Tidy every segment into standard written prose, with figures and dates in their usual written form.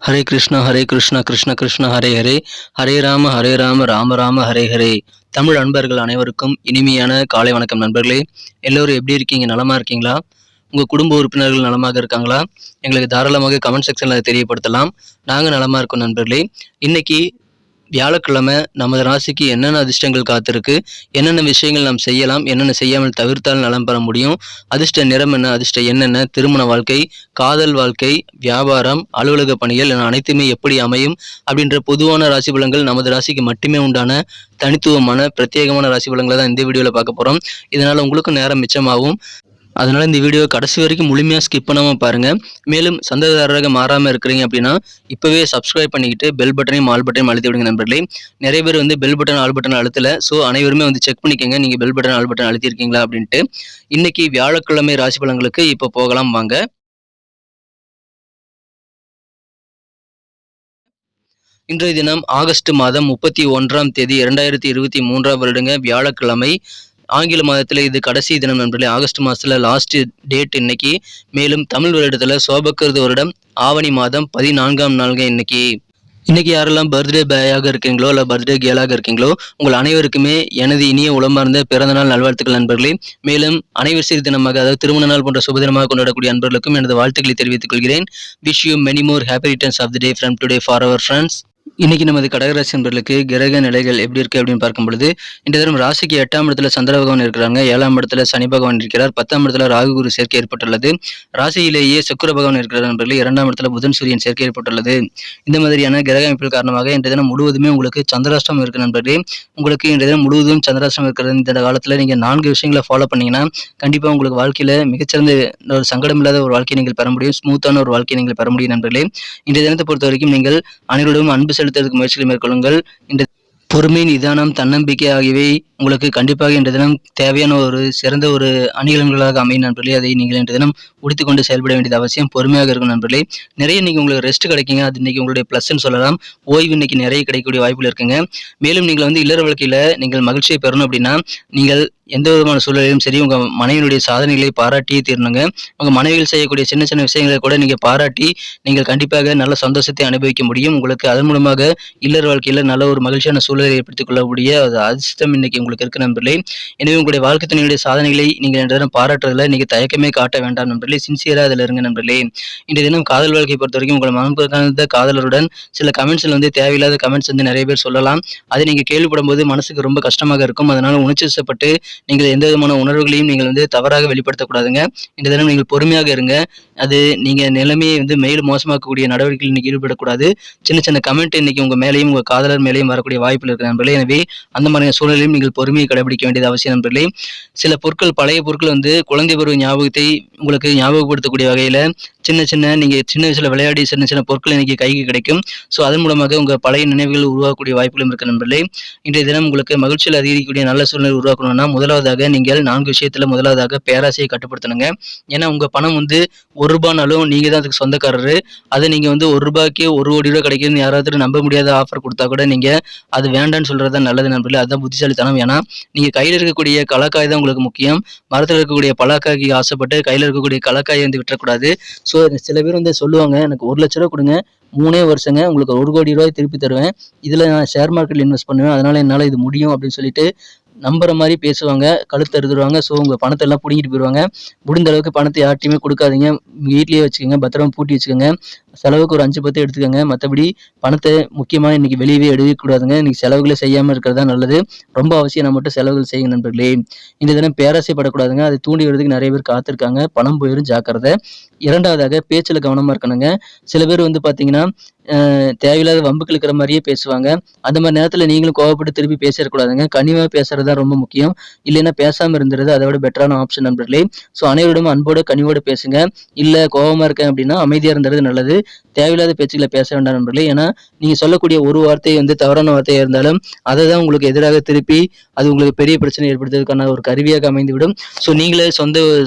ஹரே கிருஷ்ணா கிருஷ்ண கிருஷ்ண ஹரே ஹரே, ஹரே ராம ராம ராம ஹரே ஹரே. தமிழ் அன்பர்கள் அனைவருக்கும் இனிமையான காலை வணக்கம் நண்பர்களே. எல்லோரும் எப்படி இருக்கீங்க? நலமா இருக்கீங்களா? உங்கள் குடும்ப உறுப்பினர்கள் நலமாக இருக்காங்களா? எங்களுக்கு தாராளமாக கமெண்ட் செக்ஷனில் அதை தெரியப்படுத்தலாம். நாங்கள் நலமாக இருக்கோம் நண்பர்களே. இன்னைக்கு வியாழக்கிழமை நமது ராசிக்கு என்னென்ன அதிர்ஷ்டங்கள் காத்திருக்கு, என்னென்ன விஷயங்கள் நாம் செய்யலாம், என்னென்ன செய்யாமல் தவிர்த்தால் நலம் பெற முடியும், அதிர்ஷ்ட நிறம் என்ன, அதிர்ஷ்ட என்னென்ன, திருமண வாழ்க்கை, காதல் வாழ்க்கை, வியாபாரம், அலுவலக பணிகள் என அனைத்துமே எப்படி அமையும் அப்படின்ற பொதுவான ராசி பலன்கள் நமது ராசிக்கு மட்டுமே உண்டான தனித்துவமான பிரத்யேகமான ராசி பலன்களை தான் இந்த வீடியோவில் பார்க்க போகிறோம். இதனால் உங்களுக்கும் நேரம் மிச்சமாகும். அதனால் இந்த வீடியோ கடைசி வரைக்கும் முழுமையாக ஸ்கிப் பண்ணாமல் பாருங்கள். மேலும் சந்ததாரராக மாறாமல் இருக்கிறீங்க அப்படின்னா இப்போவே சப்ஸ்கிரைப் பண்ணிக்கிட்டு பெல் பட்டனையும் ஆல் பட்டனையும் அழுத்தி விடுங்க நண்பர்களே. நிறைய பேர் பெல் பட்டன் ஆல் பட்டன் அழுத்தலை. ஸோ அனைவருமே செக் பண்ணிக்கோங்க நீங்கள் பெல் பட்டன் ஆல் பட்டன் அழுத்திருக்கீங்களா அப்படின்ட்டு. இன்னைக்கு வியாழக்கிழமை ராசி பலன்களுக்கு இப்போ போகலாம் வாங்க. இன்றைய தினம் ஆகஸ்ட் மாதம் 31ஆம் தேதி 2023ஆம் வருடங்க வியாழக்கிழமை. ஆங்கில மாதத்தில் இது கடைசி தினம் நண்பர்களே. ஆகஸ்ட் மாதத்தில் லாஸ்ட் டேட் இன்னைக்கு. மேலும் தமிழ் வருடத்தில் சோபக்கிருது வருடம் ஆவணி மாதம் 14ஆம் நாளுங்க இன்னைக்கு யாரெல்லாம் பர்த்டே பாயாக இருக்கீங்களோ இல்லை பர்த்டே கேர்ளாக இருக்கீங்களோ உங்கள் அனைவருக்குமே எனது இனிய உளமார்ந்த பிறந்தநாள் நல்வாழ்த்துக்கள் நண்பர்களே. மேலும் அனைவசரி தினமாக, அதாவது திருமண நாள் போன்ற சுபதினமாக கொண்டாடக்கூடிய அன்பர்களுக்கும் எனது வாழ்த்துக்களை தெரிவித்துக் கொள்கிறேன். Wish you many more happy returns of the day from today for our friends. இன்னைக்கு நமது கடகராசி நண்பர்களுக்கு கிரக நிலைகள் எப்படி இருக்கு அப்படின்னு பார்க்கும் பொழுது, இந்த தினம் ராசிக்கு 8ஆம் இடத்துல சந்திர பகவான் இருக்கிறாங்க, 7ஆம் இடத்துல சனி பகவான் இருக்கிறார், 10ஆம் இடத்துல ராகு குரு சேர்க்கை ஏற்பட்டுள்ளது. ராசியிலேயே சுக்கிர பகவான் இருக்கிறார் நண்பர்களே. 2ஆம் இடத்துல புதன் சூரியன் சேர்க்கை ஏற்பட்டுள்ளது. இந்த மாதிரியான கிரக அமைப்புகள் காரணமாக இன்றைய தினம் முழுவதுமே உங்களுக்கு சந்திராஷ்டம் இருக்கு நண்பர்களே. உங்களுக்கு இன்றைய தினம் முழுவதும் சந்திராஷ்டம் இருக்கிறது. இந்த காலத்துல நீங்க 4 விஷயங்களை ஃபாலோ பண்ணீங்கன்னா கண்டிப்பா உங்களுக்கு வாழ்க்கையில மிகச்சிறந்த ஒரு சங்கடம் இல்லாத ஒரு வாழ்க்கையை நீங்கள் பெற முடியும். ஸ்மூத்தான ஒரு வாழ்க்கையை நீங்கள் பெற முடியும் நண்பர்களே. இன்றைய தினத்தை பொறுத்த வரைக்கும் நீங்கள் அனைவரோடும் அன்பு செலுத்துவதற்கு முயற்சிகளை மேற்கொள்ளுங்கள். இந்த பொறுமை, நிதானம், தன்னம்பிக்கை ஆகியவை உங்களுக்கு கண்டிப்பாக இன்றைய தினம் தேவையான ஒரு சிறந்த ஒரு அணிகலன்களாக அமையும் நண்பர்களே. அதை நீங்கள் இன்றைய தினம் உடுத்திக்கொண்டு செயல்பட வேண்டியது அவசியம். பொறுமையாக இருக்கும் நண்பர்களே. நிறைய இன்னைக்கு உங்களுக்கு ரெஸ்ட் கிடைக்குங்க. அது இன்னைக்கு உங்களுடைய பிளஸ்ன்னு சொல்லலாம். ஓய்வு இன்னைக்கு நிறைய கிடைக்கக்கூடிய வாய்ப்புகள் இருக்குங்க. மேலும் நீங்கள் இல்லற வாழ்க்கையில நீங்கள் மகிழ்ச்சியை பெறணும் அப்படின்னா நீங்கள் எந்த விதமான சூழலிலும் சரி உங்க மனைவியுடைய சாதனைகளை பாராட்டியே தீரணுங்க. உங்க மனைவிகள் செய்யக்கூடிய சின்ன சின்ன விஷயங்களை கூட நீங்க பாராட்டி நீங்கள் கண்டிப்பாக நல்ல சந்தோஷத்தை அனுபவிக்க முடியும். உங்களுக்கு அதன் மூலமாக இல்லற வாழ்க்கையில நல்ல ஒரு மகிழ்ச்சியான சூழலை ஏற்படுத்திக் கொள்ளக்கூடிய அதிர்ஷ்டம் இன்னைக்கு உங்களுக்கு இருக்கு நண்பர்களே. எனவே உங்களுடைய வாழ்க்கை துணையுடைய சாதனைகளை நீங்கள் இன்றைய தினம் பாராட்டுறதுல நீங்க தயக்கமே காட்ட வேண்டாம் நண்பர்களே. சின்சியரா அதுல இருங்க நண்பர்களே. இன்றைய தினம் காதல் வாழ்க்கையை பொறுத்த வரைக்கும் உங்களை மனப்பூர்வமான காதலருடன் சில கமெண்ட்ஸ்ல தேவையில்லாத கமெண்ட்ஸ் நிறைய பேர் சொல்லலாம். அதை நீங்க கேள்விப்படும் போது மனசுக்கு ரொம்ப கஷ்டமாக இருக்கும். அதனால உணர்ச்சிவசப்பட்டு நீங்கள் எந்த விதமான உணர்வுகளையும் நீங்கள் தவறாக வெளிப்படுத்தக்கூடாதுங்க. இந்த தினம் நீங்கள் பொறுமையாக இருங்க. அது நீங்க நிலைமையை மேலும் மோசமாக்கக்கூடிய நடவடிக்கைகள் இன்னைக்கு ஈடுபடக்கூடாது. சின்ன சின்ன கமெண்ட் இன்னைக்கு உங்க மேலேயும் உங்க காதலர் மேலேயும் வரக்கூடிய வாய்ப்புகள் இருக்கு நண்பர்களே. எனவே அந்த மாதிரியான சூழலையும் நீங்கள் பொறுமையை கடைபிடிக்க வேண்டியது அவசியம் நண்பர்களே. சில பொருட்கள், பழைய பொருட்கள் குழந்தை பருவ ஞாபகத்தை உங்களுக்கு ஞாபகப்படுத்தக்கூடிய வகையில நீங்க சின்ன வயசுல விளையாடி சின்ன சின்ன பொருட்கள் இன்னைக்கு கைக்கு கிடைக்கும். ஸோ அதன் மூலமாக உங்க பழைய நினைவுகள் உருவாக்கக்கூடிய வாய்ப்புகளும் இருக்கு நண்பர்களே. இன்றைய தினம் உங்களுக்கு மகிழ்ச்சியில் அதிகரிக்கக்கூடிய நல்ல சூழ்நிலை உருவாக்கணும்னா முதலாவதாக நீங்கள் 4 விஷயத்துல முதலாவதாக பேராசையை கட்டுப்படுத்தணுங்க. ஏன்னா உங்க பணம் ₹1 நீங்க தான் அதுக்கு சொந்தக்காரரு. அதை நீங்க ₹1 1 கோடி ரூபாய் கிடைக்குதுன்னு யாராவது நம்ப முடியாத ஆஃபர் கொடுத்தா கூட நீங்க அது வேண்டான்னு சொல்றது நல்லது நண்பர்களே. அதுதான் புத்திசாலித்தனம். ஏன்னா நீங்க கையில் இருக்கக்கூடிய கலக்காய் தான் உங்களுக்கு முக்கியம். மரத்தில் இருக்கக்கூடிய பலாக்காய்க்கு ஆசைப்பட்டு கையில் இருக்கக்கூடிய கலக்காயை விட்டுறக்கூடாது. ஸோ சில பேர் சொல்லுவாங்க, எனக்கு 1 லட்ச ரூபா கொடுங்க, 3 வருஷங்க உங்களுக்கு 1 கோடி ரூபாய் திருப்பி தருவேன், இதுல நான் ஷேர் மார்க்கெட்ல இன்வெஸ்ட் பண்ணுவேன், அதனால என்னால இது முடியும் அப்படின்னு சொல்லிட்டு நம்புற மாதிரி பேசுவாங்க. கழுத்து அறுத்துருவாங்க. ஸோ உங்க பணத்தை எல்லாம் பிடிங்கிட்டு போயிடுவாங்க. முடிந்த அளவுக்கு பணத்தை யார்ட்டையுமே கொடுக்காதீங்க. வீட்லயே வச்சுக்கோங்க, பத்திரமா பூட்டி வச்சுக்கோங்க. செலவுக்கு ஒரு 5-10 எடுத்துக்கோங்க. மற்றபடி பணத்தை முக்கியமாக இன்னைக்கு வெளியவே எடுக்கக்கூடாதுங்க. இன்னைக்கு செலவுகளை செய்யாமல் இருக்கிறதா நல்லது. ரொம்ப அவசியம் மட்டும் செலவுகள் செய்யுங்க நண்பர்களே. இந்த தினம் பேராசைப்படக்கூடாதுங்க. அதை தூண்டி விடுறதுக்கு நிறைய பேர் காத்திருக்காங்க. பணம் போயிடும், ஜாக்கிரதை. இரண்டாவதாக பேச்சில் கவனமா இருக்கணுங்க. சில பேர் பார்த்தீங்கன்னா தேவையில்லாத வம்புக்கு இருக்கிற மாதிரியே பேசுவாங்க. அந்த மாதிரி நேரத்தில் நீங்களும் கோவப்பட்டு திருப்பி பேசிடக்கூடாதுங்க. கனிவாக பேசுறது தான் ரொம்ப முக்கியம். இல்லைன்னா பேசாமல் இருந்துறது அதை விட பெட்டரான ஆப்ஷன் நண்பர்களே. ஸோ அனைவரிடமும் அன்போடு கனிவோடு பேசுங்க. இல்லை கோவமா இருக்கேன் அப்படின்னா அமைதியாக இருந்துறது நல்லது. தேவையில்லாத பேச்சுக்களை பேச வேண்டாம் நண்பர்களே. ஏன்னா நீங்க சொல்லக்கூடிய ஒரு வார்த்தை தவறான வார்த்தையா இருந்தாலும் அதை தான் உங்களுக்கு எதிராக திருப்பி அது உங்களுக்கு பெரிய பிரச்சனை ஏற்படுத்துவதற்கான ஒரு கருவியாக அமைந்துவிடும். ஸோ நீங்களே சொந்த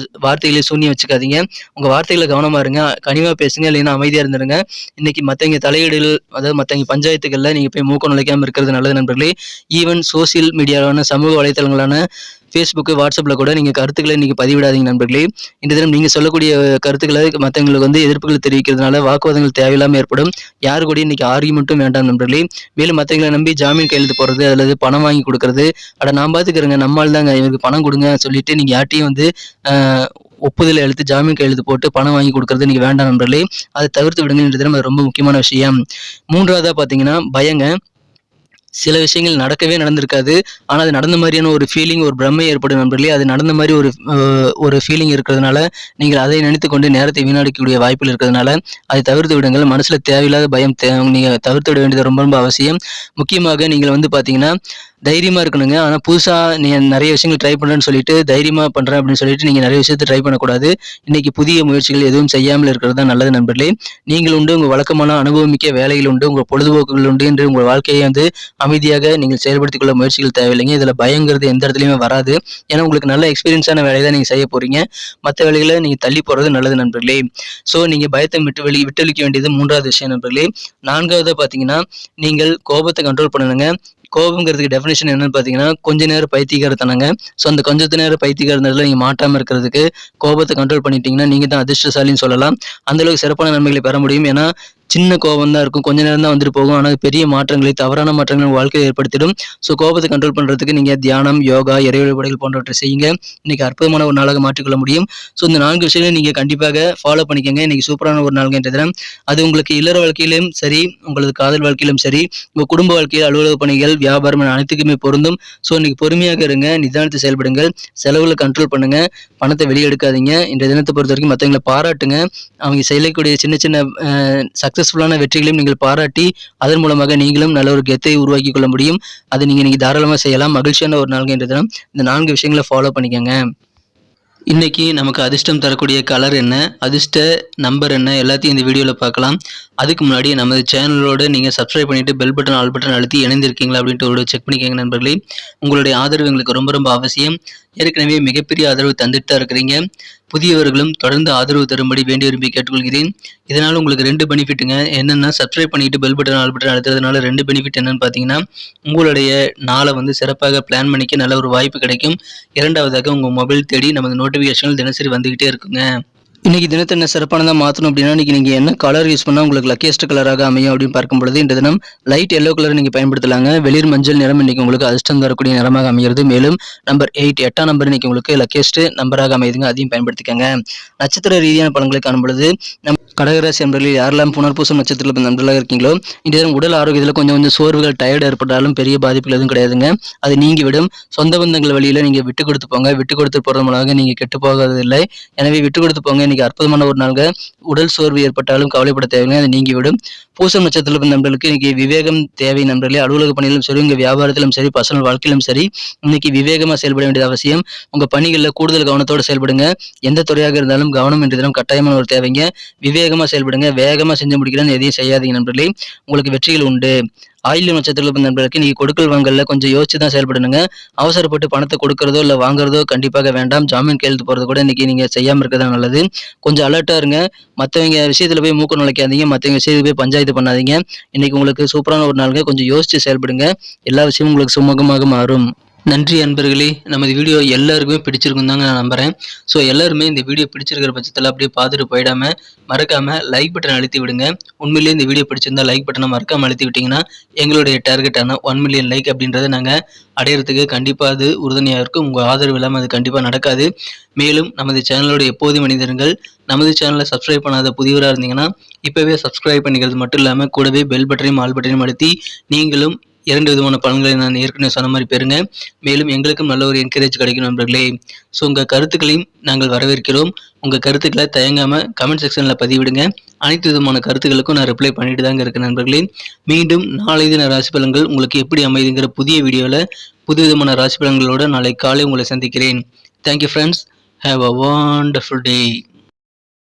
வார்த்தைகளை சூன்யம் வச்சுக்காதீங்க. உங்க வார்த்தைகளை கவனமா இருங்க, கனிவா பேசுங்க. இல்லைன்னா அமைதியா இருந்துருங்க. இன்னைக்கு மற்றவங்க தலையீடுகள், அதாவது மற்றவங்க பஞ்சாயத்துக்கள்ல நீங்க போய் மூக்க நுழைக்காம இருக்கிறது நல்லது நண்பர்களே. ஈவன் சோசியல் மீடியாவான சமூக வலைத்தளங்களான Facebook, WhatsAppல கூட நீங்க கருத்துக்களை நீங்க பதிவிடாதீங்க நண்பர்களே. இந்த தினம் நீங்க சொல்லக்கூடிய கருத்துக்களை மத்தவங்களுக்கு வந்து எதிர்ப்புகள் தெரிவிக்கிறதுனால வாக்குவாதங்கள் தேவையில்லாம ஏற்படும். யாரு கூடயும் இன்னைக்கு ஆர்கியுமெண்ட்டும் வேண்டாம் நண்பர்களே. மேலும் மத்தவங்கள நம்பி ஜாமீன் கையெழுத்து போடுறது அல்லது பணம் வாங்கி குடுக்குறது, அட நான் பாத்துக்கிறேங்க நம்ம ஆள் தாங்க இவருக்கு பணம் குடுங்க சொல்லிட்டு நீங்க யார்ட்டயும் வந்து ஒப்புதல் எழுத்து ஜாமீன் கையெழுத்து போட்டு பணம் வாங்கி குடுக்குறது நீங்க வேண்டாம் நண்பர்களே. அதை தவிர்த்து விடுங்க. இன்றைய தினம் அது ரொம்ப முக்கியமான விஷயம். 3வதா பாத்தீங்கன்னா பயங்க. சில விஷயங்கள் நடக்கவே நடந்திருக்காது. ஆனா அது நடந்த மாதிரியான ஒரு ஃபீலிங், ஒரு பிரமை ஏற்படும் நண்பர்களே. அது நடந்த மாதிரி ஒரு ஃபீலிங் இருக்கிறதுனால, நீங்கள் அதை நினைத்துக்கொண்டு நேரத்தை வீணடிக்கக்கூடிய வாய்ப்புகள் இருக்கிறதுனால, அதை தவிர்த்து விடுங்கள். மனசுல தேவையில்லாத பயம் நீங்க தவிர்த்து விட வேண்டியது ரொம்ப ரொம்ப அவசியம். முக்கியமாக நீங்கள் வந்து பார்த்தீங்கன்னா, தைரியமா இருக்கணுங்க. ஆனா புதுசா நீங்க நெறைய விஷயங்கள் ட்ரை பண்றேன்னு சொல்லிட்டு, தைரியமா பண்றேன் அப்படின்னு சொல்லிட்டு நீங்க நெறைய விஷயத்த ட்ரை பண்ணக்கூடாது. இன்னைக்கு புதிய முயற்சிகள் எதுவும் செய்யாமல் இருக்கிறது தான் நல்லது நண்பர்களே. நீங்கள் உண்டு, உங்க வழக்கமான அனுபவமிக்க வேலைகள் உண்டு, உங்க பொழுதுபோக்குகள் உண்டு என்று உங்கள் வாழ்க்கையை வந்து அமைதியாக நீங்கள் செயல்படுத்திக் கொள்ள முயற்சிகள் தேவையில்லைங்க. இதுல பயங்கிறது எந்த இடத்துலயுமே வராது. ஏன்னா உங்களுக்கு நல்ல எக்ஸ்பீரியன்ஸான வேலையை தான் நீங்க செய்ய போறீங்க. மத்த வேலைகள நீங்க தள்ளி போறது நல்லது நண்பர்களே. ஸோ நீங்க பயத்தை விட்டொழிக்க வேண்டியது 3வது விஷயம் நண்பர்களே. 4வதா பார்த்தீங்கன்னா, நீங்கள் கோபத்த கண்ட்ரோல் பண்ணணுங்க. கோபம்ங்கிறதுக்கு டெஃபினிஷன் என்னன்னு பார்த்தீங்கன்னா, கொஞ்ச நேரம் பைத்தியக்காரத்தனங்க. ஸோ அந்த கொஞ்ச நேரம் பைத்தியக்காரத்தனத்துல நீங்க மாட்டாம இருக்கிறதுக்கு கோபத்த கண்ட்ரோல் பண்ணிட்டீங்கன்னா, நீங்க தான் அதிர்ஷ்டசாலின்னு சொல்லலாம். அந்த அளவுக்கு சிறப்பான நன்மைகளை பெற முடியும். ஏன்னா சின்ன கோபம் தான் இருக்கும். கொஞ்ச நேரம் தான் வந்துட்டு போகும். ஆனா பெரிய மாற்றங்களை, தவறான மாற்றங்களை உங்க வாழ்க்கையில ஏற்படுத்திடும். ஸோ கோபத்தை கண்ட்ரோல் பண்றதுக்கு நீங்க தியானம், யோகா, இறை வழிபாடுகள் போன்றவற்றை செய்யுங்க. இன்னைக்கு அற்புதமான ஒரு நாளாக மாற்றிக்கொள்ள முடியும். ஸோ இந்த 4 விஷயங்களையும் நீங்க கண்டிப்பாக ஃபாலோ பண்ணிக்கங்க. இன்னைக்கு சூப்பரான ஒரு நாளுங்க இன்றைய தினம். அது உங்களுக்கு இல்லற வாழ்க்கையிலும் சரி, உங்களது காதல் வாழ்க்கையிலும் சரி, உங்க குடும்ப வாழ்க்கையில், அலுவலக பணிகள், வியாபாரம் என அனைத்துக்குமே பொருந்தும். ஸோ இன்னைக்கு பொறுமையாக இருங்க, நிதானித்து செயல்படுங்கள், செலவுகளை கண்ட்ரோல் பண்ணுங்க, பணத்தை வெளியே எடுக்காதீங்க. இன்றைய தினத்தை பொறுத்த வரைக்கும் மற்றவங்களை பாராட்டுங்க. அவங்க செய்யக்கூடிய சின்ன சின்ன சக்சஸ்ஃபுல்லான வெற்றிகளையும் நீங்கள் பாராட்டி, அதன் மூலமாக நீங்களும் நல்ல ஒரு கெத்தை உருவாக்கி கொள்ள முடியும். அது நீங்க தாராளமா செய்யலாம். மகிழ்ச்சியான ஒரு நாளுங்க இன்றைய தினம். இந்த 4 விஷயங்களை ஃபாலோ பண்ணிக்கங்க. இன்னைக்கு நமக்கு அதிர்ஷ்டம் தரக்கூடிய கலர் என்ன, அதிர்ஷ்ட நம்பர் என்ன, எல்லாத்தையும் இந்த வீடியோவில் பார்க்கலாம். அதுக்கு முன்னாடி நமது சேனலோடு நீங்கள் சப்ஸ்கிரைப் பண்ணிட்டு பெல் பட்டன், ஆல் பட்டன் அழுத்தி இணைந்திருக்கீங்களா அப்படின்ட்டு ஒரு செக் பண்ணிக்கோங்க நண்பர்களே. உங்களுடைய ஆதரவு எங்களுக்கு ரொம்ப ரொம்ப அவசியம். ஏற்கனவே மிகப்பெரிய ஆதரவு தந்துட்டு தான் இருக்கிறீங்க. புதியவர்களும் தொடர்ந்து ஆதரவு தரும்படி வேண்டி விரும்பி கேட்டுக்கொள்கிறேன். இதனால் உங்களுக்கு 2 பெனிஃபிட்டுங்க. என்னென்னா, சப்ஸ்கிரைப் பண்ணிட்டு பெல் பட்டன், ஆல் பட்டன் அழுத்துறதுனால 2 பெனிஃபிட் என்னன்னு பார்த்தீங்கன்னா, உங்களுடைய நாளை வந்து சிறப்பாக பிளான் பண்ணிக்க நல்ல ஒரு வாய்ப்பு கிடைக்கும். 2வதாக உங்கள் மொபைல் தேடி நமது நோட்டிஃபிகேஷன்கள் தினசரி வந்துகிட்டே இருக்குங்க. இன்னைக்கு தினத்தை என்ன சிறப்பானதாக மாற்றணும் அப்படின்னா, இன்னைக்கு நீங்கள் என்ன கலர் யூஸ் பண்ணால் உங்களுக்கு லக்கியஸ்ட் கலராக அமையும் அப்படின்னு பார்க்கும் பொழுது, இந்த தினம் லைட் எல்லோ கலர் நீங்கள் பயன்படுத்தலாங்க. வெளிர் மஞ்சள் நிறம் இன்னைக்கு உங்களுக்கு அதிர்ஷ்டம் தரக்கூடிய நிறமாக அமைகிறது. மேலும் நம்பர் 8 நம்பர் இன்னைக்கு உங்களுக்கு லக்கியஸ்ட் நம்பராக அமையுதுங்க. அதையும் பயன்படுத்திக்கங்க. நட்சத்திர ரீதியான பலன்களை காணும் பொழுது, நம்ம கடகராசி நண்பர்கள் யாரெல்லாம் புனர்பூசம் நட்சத்திரத்தில் நண்பர்களாக இருக்கீங்களோ, இன்றைய தினம் உடல் ஆரோக்கியத்தில் கொஞ்சம் சோர்வுகள், டயர்டு ஏற்பட்டாலும் பெரிய பாதிப்புகள் எதுவும் கிடையாதுங்க. அது நீங்கிவிடும். சொந்த பந்தங்கள் வழியில் நீங்கள் விட்டு கொடுத்து போங்க. விட்டு கொடுத்து போகிறது மூலமாக நீங்கள் கெட்டு போவதில்லை. எனவே விட்டு கொடுத்து போங்க. இன்னைக்கு அற்புதமான ஒரு நாள்ங்க. உடல் சோர்வு ஏற்பட்டாலும் கவலைப்பட தேவைங்க, அது நீங்கிவிடும். பூசம் நட்சத்திர நண்பர்களுக்கு இன்னைக்கு விவேகம் தேவை நண்பர்களே. அலுவலக பணியிலும் சரி, உங்க வியாபாரத்திலும் சரி, பர்சனல் வாழ்க்கையிலும் சரி, இன்னைக்கு விவேகமா செயல்பட வேண்டியது அவசியம். உங்க பணிகளில் கூடுதல் கவனத்தோடு செயல்படுங்க. எந்த துறையாக இருந்தாலும் கவனம் என்ற தினம் கட்டாயமான ஒரு தேவைங்க. விவேகமா செயல்படுங்க. வேகமா செஞ்சு முடிக்கிறேன்னு எதையும் செய்யாதீங்க நண்பர்களே. உங்களுக்கு வெற்றிகள் உண்டு. ஆயில்யம் நட்சத்திரத்தில் நண்பர்களுக்கு இன்னைக்கு கொடுக்கல் வாங்கல கொஞ்சம் யோசிச்சு தான் செயல்படணுங்க. அவசரப்பட்டு பணத்தை கொடுக்கறதோ இல்லை வாங்குறதோ கண்டிப்பாக வேண்டாம். ஜாமீன் கையெழுத்து போறது கூட இன்னைக்கு நீங்க செய்யாம இருக்கிறதா நல்லது. கொஞ்சம் அலர்ட்டா இருங்க. மற்றவங்க விஷயத்துல போய் மூக்க நுழைக்காதீங்க. மற்றவங்க விஷயத்துக்கு போய் பஞ்சாயத்து பண்ணாதீங்க. இன்னைக்கு உங்களுக்கு சூப்பரான ஒரு நாளுங்க. கொஞ்சம் யோசிச்சு செயல்படுங்க. எல்லா விஷயமும் உங்களுக்கு சுமூகமாக மாறும். நன்றி அன்பர்களே. நமது வீடியோ எல்லாருக்குமே பிடிச்சிருக்கும் தாங்க நான் நம்புறேன். ஸோ எல்லாருமே இந்த வீடியோ பிடிச்சிருக்கிற பட்சத்தில் அப்படியே பார்த்துட்டு போயிடாம மறக்காம லைக் பட்டன் அழுத்தி விடுங்க. உண்மையிலேயே இந்த வீடியோ பிடிச்சிருந்தா லைக் பட்டனை மறக்காம அழுத்தி விட்டீங்கன்னா எங்களுடைய டார்கெட்டான 1 மில்லியன் லைக் அப்படின்றத நாங்கள் அடையிறதுக்கு கண்டிப்பாக அது உறுதுணையாக இருக்கும். உங்கள் ஆதரவு இல்லாமல் அது கண்டிப்பாக நடக்காது. மேலும் நமது சேனலோட எப்போதும் மனிதர்கள் நமது சேனலை சப்ஸ்கிரைப் பண்ணாத புதியவராக இருந்தீங்கன்னா இப்போவே சப்ஸ்கிரைப் பண்ணிக்கிறது மட்டும் இல்லாமல் கூடவே பெல் பட்டனையும் ஆல் பட்டனையும் அழுத்தி நீங்களும் 2 விதமான பலன்களை நான் ஏற்கனவே சொன்ன மாதிரி பெறுங்க. மேலும் எங்களுக்கும் நல்ல ஒரு என்கரேஜ் கிடைக்கும் நண்பர்களே. ஸோ உங்கள் கருத்துக்களையும் நாங்கள் வரவேற்கிறோம். உங்கள் கருத்துக்களை தயங்காமல் கமெண்ட் செக்ஷனில் பதிவிடுங்க. அனைத்து விதமான கருத்துக்களுக்கும் நான் ரிப்ளை பண்ணிட்டு தாங்க இருக்கேன் நண்பர்களே. மீண்டும் நாளை தின ராசி பலன்கள் உங்களுக்கு எப்படி அமைதுங்கிற புதிய வீடியோவில் புது விதமான ராசி பலன்களோடு நாளை காலை உங்களை சந்திக்கிறேன். Thank you friends. Have a wonderful day.